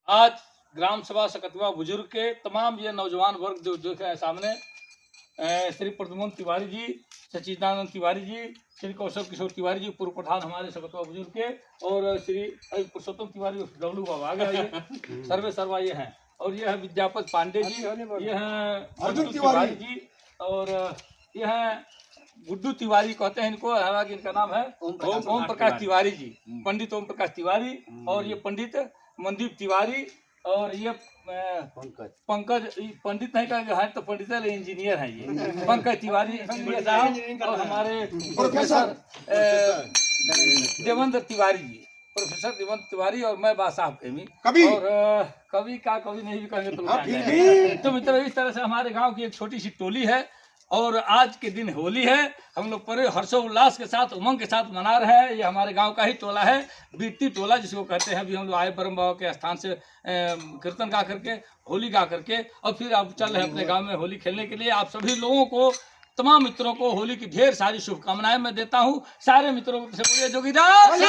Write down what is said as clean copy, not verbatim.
आज ग्राम सभा सकतवा बुजुर्ग के तमाम ये नौजवान वर्ग जो देख रहे हैं सामने, श्री प्रद्युम्न तिवारी जी, सच्चिदानंद तिवारी जी, श्री कौशल किशोर तिवारी जी, पूर्व प्रधान हमारे सकतवा बुजुर्ग के, और श्री पुरुषोत्तम तिवारी डब्लू बाबा आ गए, सर्वे सर्वा ये हैं। और ये है विद्यापत पांडे जी, ये हैं अर्जुन तिवारी जी, और ये हैं गुड्डू तिवारी कहते हैं इनको, हालांकि इनका नाम है ओम प्रकाश तिवारी जी, पंडित ओम प्रकाश तिवारी। और ये पंडित मनदीप तिवारी, और ये पंकज पंडित नहीं कहेंगे, है तो पंडित है, इंजीनियर है ये पंकज तिवारी इंजीनियर साहब। और हमारे प्रोफेसर देवेंद्र तिवारी जी, प्रोफेसर देवेंद्र तिवारी, और मैं बादशाह प्रेमी और कवि का कवि नहीं भी कहेंगे तो मित्रों, इस तरह से हमारे गांव की एक छोटी सी टोली है। और आज के दिन होली है, हम लोग पूरे हर्षोल्लास के साथ उमंग के साथ मना रहे हैं। ये हमारे गांव का ही टोला है, बीरती टोला जिसको कहते हैं। अभी हम लोग आए ब्रह्म बाबा के स्थान से कीर्तन गा करके, होली गा करके, और फिर आप चल रहे हैं अपने गांव में होली खेलने के लिए। आप सभी लोगों को, तमाम मित्रों को होली की ढेर सारी शुभकामनाएं मैं देता हूं। सारे मित्रों को जोगीदार